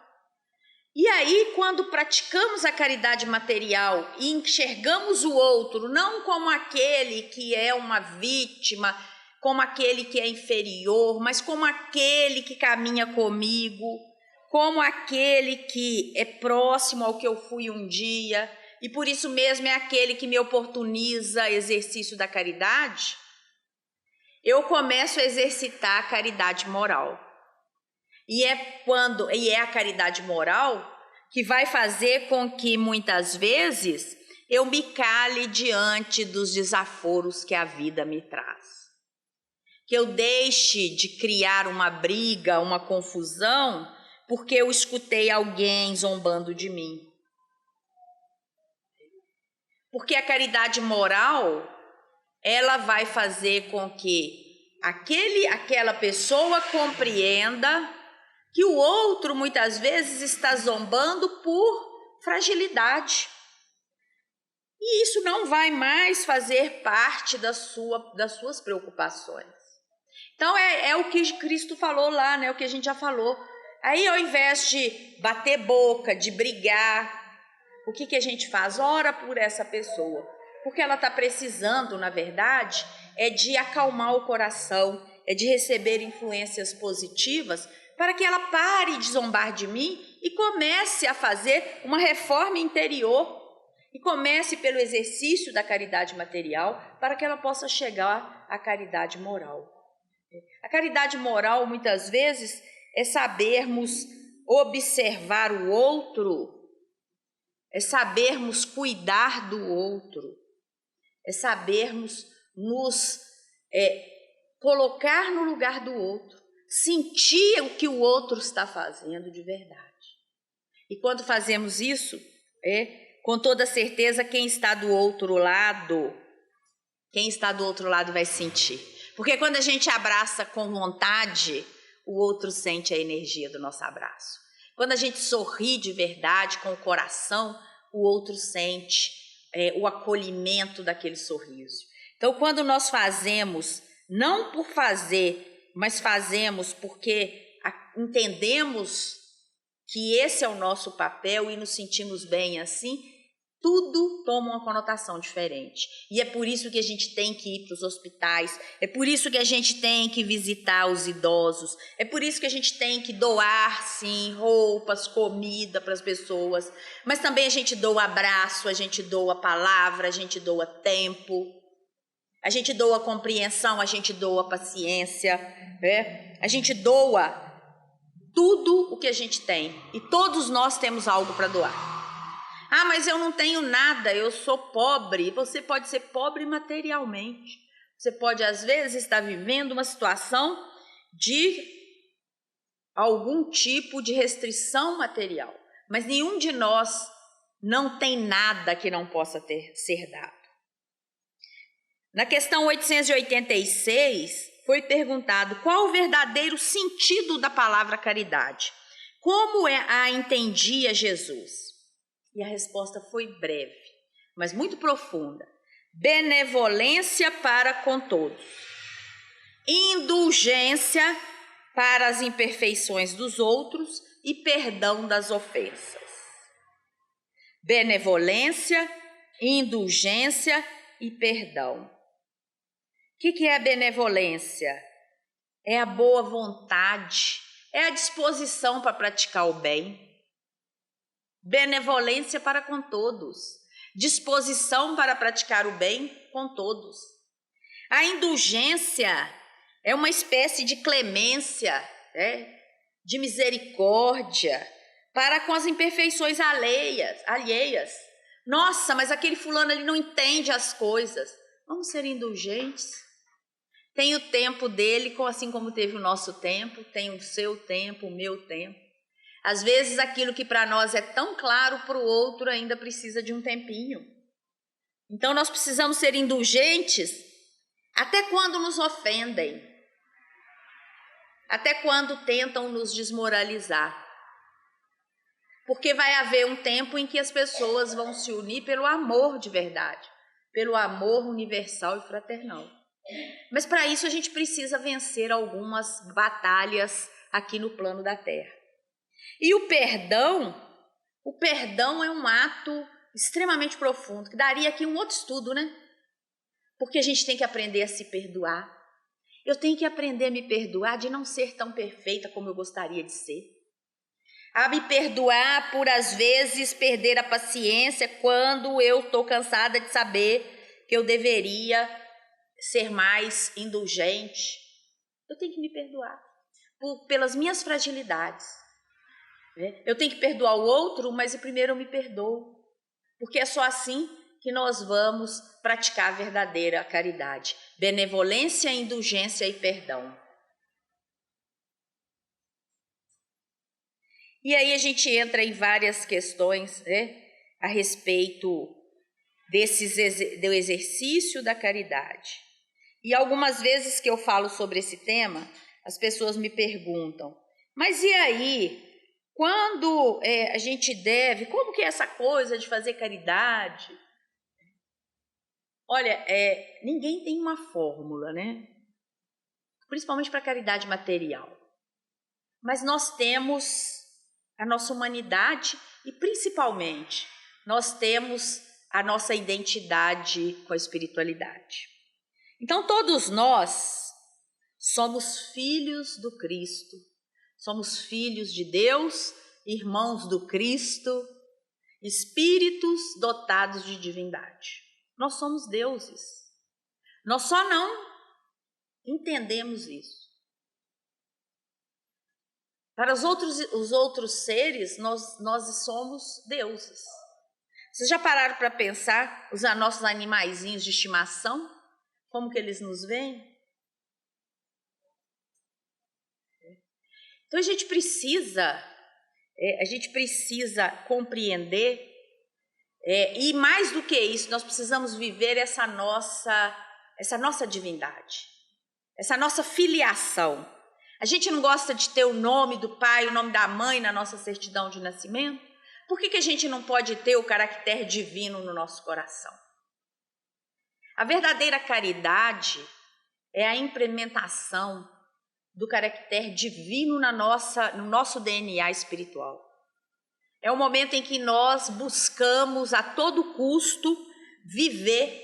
E aí, quando praticamos a caridade material e enxergamos o outro não como aquele que é uma vítima, como aquele que é inferior, mas como aquele que caminha comigo, como aquele que é próximo ao que eu fui um dia, e por isso mesmo é aquele que me oportuniza exercício da caridade, eu começo a exercitar a caridade moral. E é a caridade moral que vai fazer com que muitas vezes eu me cale diante dos desaforos que a vida me traz. Que eu deixe de criar uma briga, uma confusão, porque eu escutei alguém zombando de mim. Porque a caridade moral, ela vai fazer com que aquela pessoa compreenda que o outro muitas vezes está zombando por fragilidade. E isso não vai mais fazer parte das suas preocupações. Então é o que Cristo falou lá, né? O que a gente já falou. Aí ao invés de bater boca, de brigar, o que a gente faz? Ora por essa pessoa. Porque ela está precisando, na verdade, é de acalmar o coração, é de receber influências positivas para que ela pare de zombar de mim e comece a fazer uma reforma interior e comece pelo exercício da caridade material para que ela possa chegar à caridade moral. A caridade moral, muitas vezes, é sabermos observar o outro, é sabermos cuidar do outro, é sabermos nos colocar no lugar do outro, sentir o que o outro está fazendo de verdade. E quando fazemos isso, com toda certeza quem está do outro lado vai sentir. Porque quando a gente abraça com vontade, o outro sente a energia do nosso abraço. Quando a gente sorri de verdade com o coração, o outro sente o acolhimento daquele sorriso. Então, quando nós fazemos, não por fazer, mas fazemos porque entendemos que esse é o nosso papel e nos sentimos bem assim, tudo toma uma conotação diferente. E é por isso que a gente tem que ir para os hospitais, é por isso que a gente tem que visitar os idosos, é por isso que a gente tem que doar, sim, roupas, comida para as pessoas, mas também a gente doa abraço, a gente doa palavra, a gente doa tempo, a gente doa compreensão, a gente doa paciência, a gente doa tudo o que a gente tem, e todos nós temos algo para doar. Ah, mas eu não tenho nada, eu sou pobre. Você pode ser pobre materialmente. Você pode, às vezes, estar vivendo uma situação de algum tipo de restrição material. Mas nenhum de nós não tem nada que não possa ser dado. Na questão 886, foi perguntado qual o verdadeiro sentido da palavra caridade. Como a entendia Jesus? E a resposta foi breve, mas muito profunda. Benevolência para com todos. Indulgência para as imperfeições dos outros e perdão das ofensas. Benevolência, indulgência e perdão. O que é a benevolência? É a boa vontade, é a disposição para praticar o bem. Benevolência para com todos, disposição para praticar o bem com todos. A indulgência é uma espécie de clemência, de misericórdia para com as imperfeições alheias. Nossa, mas aquele fulano ele não entende as coisas. Vamos ser indulgentes. Tem o tempo dele, assim como teve o nosso tempo, tem o seu tempo, o meu tempo. Às vezes aquilo que para nós é tão claro, para o outro ainda precisa de um tempinho. Então nós precisamos ser indulgentes até quando nos ofendem, até quando tentam nos desmoralizar. Porque vai haver um tempo em que as pessoas vão se unir pelo amor de verdade, pelo amor universal e fraternal. Mas para isso a gente precisa vencer algumas batalhas aqui no plano da Terra. E o perdão é um ato extremamente profundo, que daria aqui um outro estudo, né? Porque a gente tem que aprender a se perdoar. Eu tenho que aprender a me perdoar de não ser tão perfeita como eu gostaria de ser. A me perdoar por, às vezes, perder a paciência quando eu estou cansada de saber que eu deveria ser mais indulgente. Eu tenho que me perdoar pelas minhas fragilidades. Eu tenho que perdoar o outro, mas primeiro eu me perdoo, porque é só assim que nós vamos praticar a verdadeira caridade. Benevolência, indulgência e perdão. E aí a gente entra em várias questões, a respeito do exercício da caridade. E algumas vezes que eu falo sobre esse tema, as pessoas me perguntam, mas e aí? Quando a gente deve, como que é essa coisa de fazer caridade? Olha, ninguém tem uma fórmula, né? Principalmente para a caridade material. Mas nós temos a nossa humanidade e, principalmente, nós temos a nossa identidade com a espiritualidade. Então, todos nós somos filhos do Cristo. Somos filhos de Deus, irmãos do Cristo, espíritos dotados de divindade. Nós somos deuses. Nós só não entendemos isso. Para os outros seres, nós somos deuses. Vocês já pararam para pensar os nossos animaizinhos de estimação? Como que eles nos veem? Então a gente precisa compreender, e mais do que isso, nós precisamos viver essa nossa divindade, essa nossa filiação. A gente não gosta de ter o nome do pai, o nome da mãe na nossa certidão de nascimento? Por que a gente não pode ter o caractere divino no nosso coração? A verdadeira caridade é a implementação do caractere divino no nosso DNA espiritual. É o momento em que nós buscamos a todo custo viver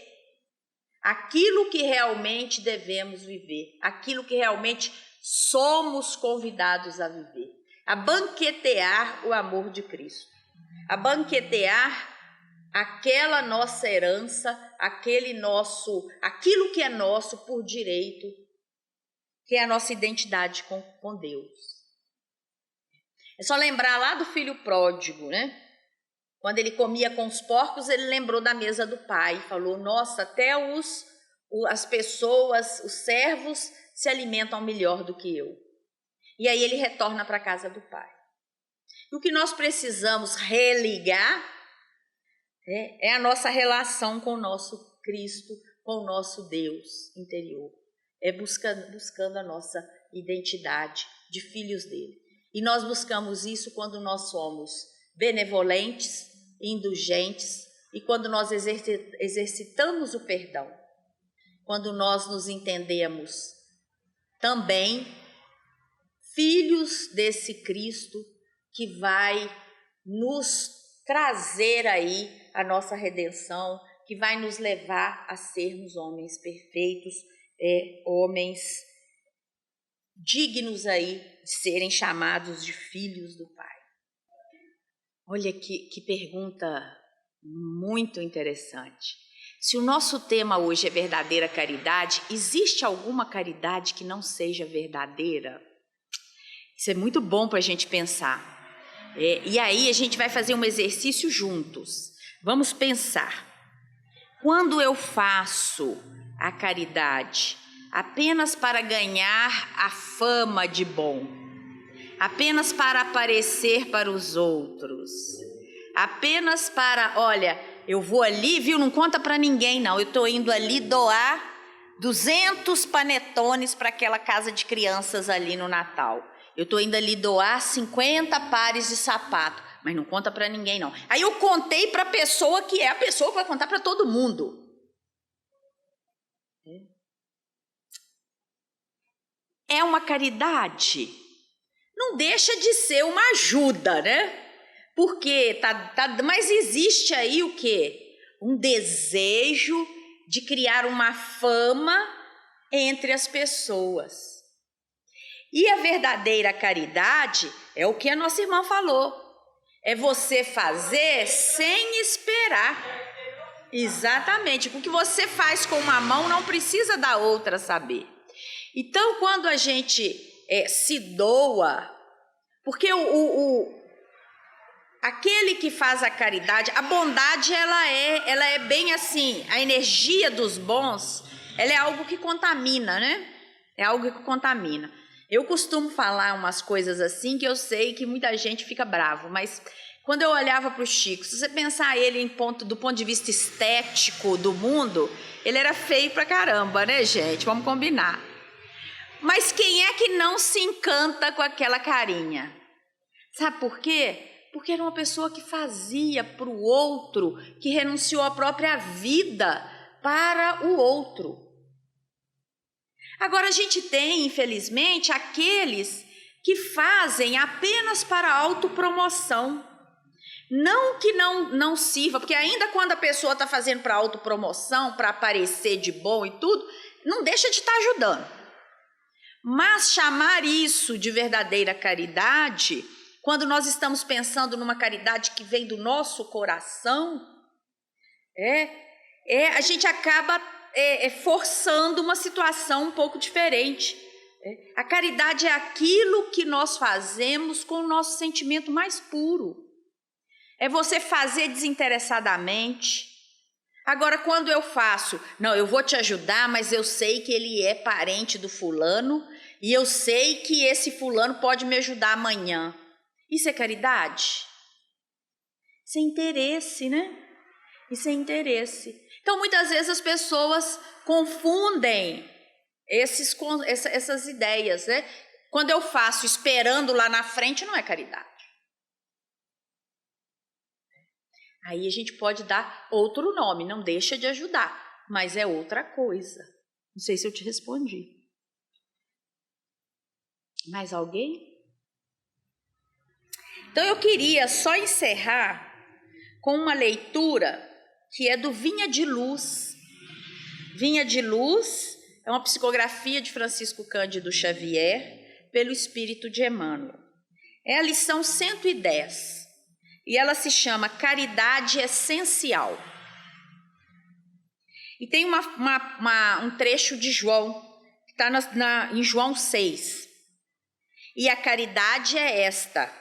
aquilo que realmente devemos viver, aquilo que realmente somos convidados a viver, a banquetear o amor de Cristo, a banquetear aquela nossa herança, aquilo que é nosso por direito, que é a nossa identidade com Deus. É só lembrar lá do filho pródigo, né? Quando ele comia com os porcos, ele lembrou da mesa do pai e falou: nossa, até as pessoas, os servos, se alimentam melhor do que eu. E aí ele retorna para a casa do pai. E o que nós precisamos religar é a nossa relação com o nosso Cristo, com o nosso Deus interior. É buscando a nossa identidade de filhos dele. E nós buscamos isso quando nós somos benevolentes, indulgentes e quando nós exercitamos o perdão. Quando nós nos entendemos também filhos desse Cristo que vai nos trazer aí a nossa redenção, que vai nos levar a sermos homens perfeitos, homens dignos aí de serem chamados de filhos do Pai. Olha que pergunta muito interessante. Se o nosso tema hoje é verdadeira caridade, existe alguma caridade que não seja verdadeira? Isso é muito bom para a gente pensar. E aí a gente vai fazer um exercício juntos. Vamos pensar. Quando eu faço a caridade apenas para ganhar a fama de bom, apenas para aparecer para os outros, apenas para, olha, eu vou ali, viu, não conta para ninguém não, eu estou indo ali doar 200 panetones para aquela casa de crianças ali no Natal. Eu estou indo ali doar 50 pares de sapato, mas não conta para ninguém não. Aí eu contei para a pessoa que é a pessoa que vai contar para todo mundo. É uma caridade. Não deixa de ser uma ajuda, né? Porque mas existe aí o quê? Um desejo de criar uma fama entre as pessoas. E a verdadeira caridade é o que a nossa irmã falou. É você fazer sem esperar. Exatamente. O que você faz com uma mão não precisa da outra saber. Então, quando a gente se doa, porque aquele que faz a caridade, a bondade, ela é bem assim, a energia dos bons, ela é algo que contamina, né? É algo que contamina. Eu costumo falar umas coisas assim que eu sei que muita gente fica bravo, mas quando eu olhava para o Chico, se você pensar ele do ponto de vista estético do mundo, ele era feio pra caramba, né, gente? Vamos combinar. Mas quem é que não se encanta com aquela carinha? Sabe por quê? Porque era uma pessoa que fazia para o outro, que renunciou à própria vida para o outro. Agora a gente tem, infelizmente, aqueles que fazem apenas para autopromoção. Não que não sirva, porque ainda quando a pessoa está fazendo para autopromoção, para aparecer de bom e tudo, não deixa de estar ajudando. Mas chamar isso de verdadeira caridade, quando nós estamos pensando numa caridade que vem do nosso coração, a gente acaba forçando uma situação um pouco diferente. A caridade é aquilo que nós fazemos com o nosso sentimento mais puro. É você fazer desinteressadamente. Agora, quando eu faço, não, eu vou te ajudar, mas eu sei que ele é parente do fulano e eu sei que esse fulano pode me ajudar amanhã. Isso é caridade? Isso é interesse, né? Isso é interesse. Então, muitas vezes as pessoas confundem essas ideias, né? Quando eu faço esperando lá na frente, não é caridade. Aí a gente pode dar outro nome, não deixa de ajudar, mas é outra coisa. Não sei se eu te respondi. Mais alguém? Então eu queria só encerrar com uma leitura que é do Vinha de Luz. Vinha de Luz é uma psicografia de Francisco Cândido Xavier pelo Espírito de Emmanuel. É a lição 110 e ela se chama Caridade Essencial. E tem um trecho de João, que está em João 6. E a caridade é esta: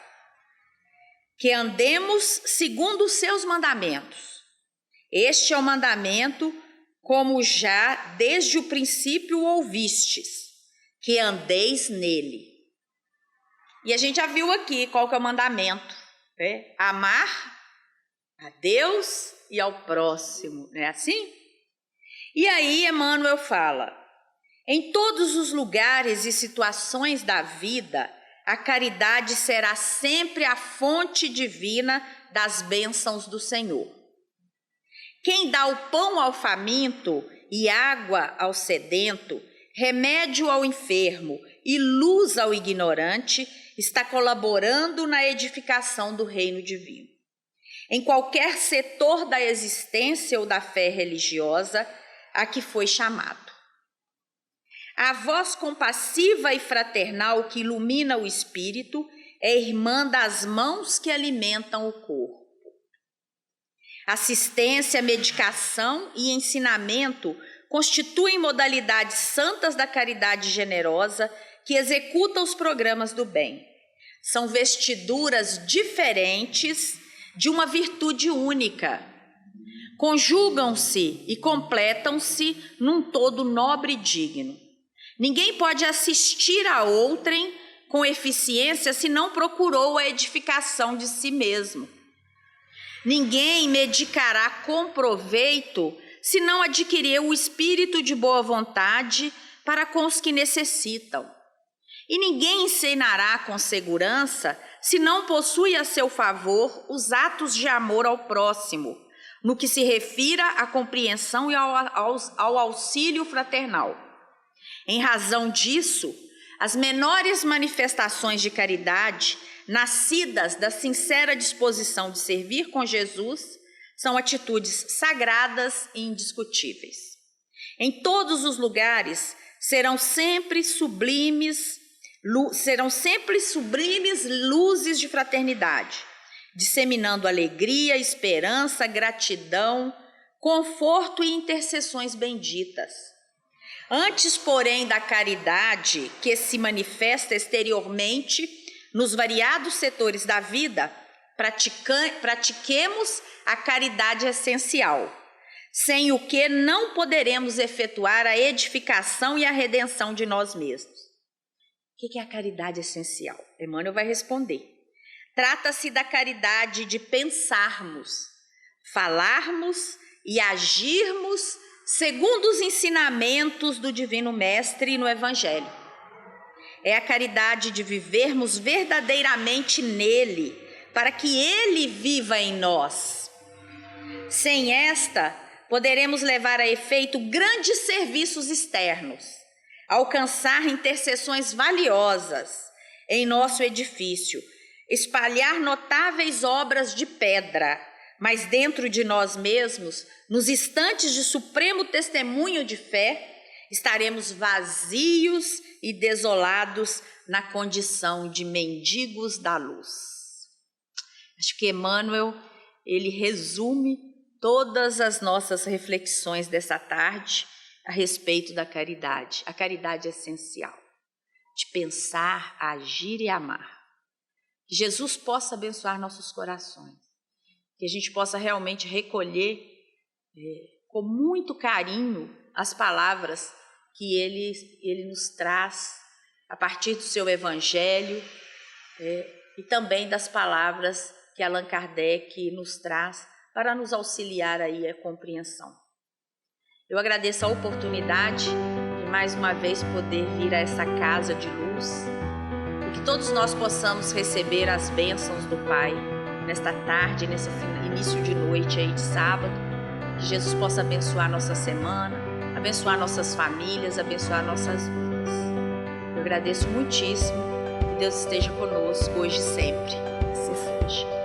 que andemos segundo os seus mandamentos. Este é o mandamento, como já desde o princípio ouvistes, que andeis nele. E a gente já viu aqui qual que é o mandamento, né? Amar a Deus e ao próximo, não é assim? E aí Emmanuel fala: em todos os lugares e situações da vida, a caridade será sempre a fonte divina das bênçãos do Senhor. Quem dá o pão ao faminto e água ao sedento, remédio ao enfermo e luz ao ignorante, está colaborando na edificação do reino divino. Em qualquer setor da existência ou da fé religiosa a que foi chamado. A voz compassiva e fraternal que ilumina o espírito é irmã das mãos que alimentam o corpo. Assistência, medicação e ensinamento constituem modalidades santas da caridade generosa que executa os programas do bem. São vestiduras diferentes de uma virtude única. Conjugam-se e completam-se num todo nobre e digno. Ninguém pode assistir a outrem com eficiência se não procurou a edificação de si mesmo. Ninguém medicará com proveito se não adquiriu o espírito de boa vontade para com os que necessitam. E ninguém ensinará com segurança se não possui a seu favor os atos de amor ao próximo, no que se refira à compreensão e ao auxílio fraternal. Em razão disso, as menores manifestações de caridade, nascidas da sincera disposição de servir com Jesus, são atitudes sagradas e indiscutíveis. Em todos os lugares serão sempre sublimes luzes de fraternidade, disseminando alegria, esperança, gratidão, conforto e intercessões benditas. Antes, porém, da caridade que se manifesta exteriormente nos variados setores da vida, pratiquemos a caridade essencial, sem o que não poderemos efetuar a edificação e a redenção de nós mesmos. O que é a caridade essencial? Emmanuel vai responder. Trata-se da caridade de pensarmos, falarmos e agirmos segundo os ensinamentos do Divino Mestre no Evangelho. É a caridade de vivermos verdadeiramente nele, para que ele viva em nós. Sem esta, poderemos levar a efeito grandes serviços externos, alcançar intercessões valiosas em nosso edifício, espalhar notáveis obras de pedra, mas dentro de nós mesmos, nos instantes de supremo testemunho de fé, estaremos vazios e desolados na condição de mendigos da luz. Acho que Emmanuel, ele resume todas as nossas reflexões dessa tarde a respeito da caridade. A caridade é essencial, de pensar, agir e amar. Que Jesus possa abençoar nossos corações, que a gente possa realmente recolher com muito carinho as palavras que ele nos traz a partir do seu Evangelho e também das palavras que Allan Kardec nos traz para nos auxiliar aí a compreensão. Eu agradeço a oportunidade de mais uma vez poder vir a essa casa de luz e que todos nós possamos receber as bênçãos do Pai nesta tarde, nesse início de noite aí de sábado, que Jesus possa abençoar nossa semana, abençoar nossas famílias, abençoar nossas vidas. Eu agradeço muitíssimo, que Deus esteja conosco hoje e sempre. Assim interessante.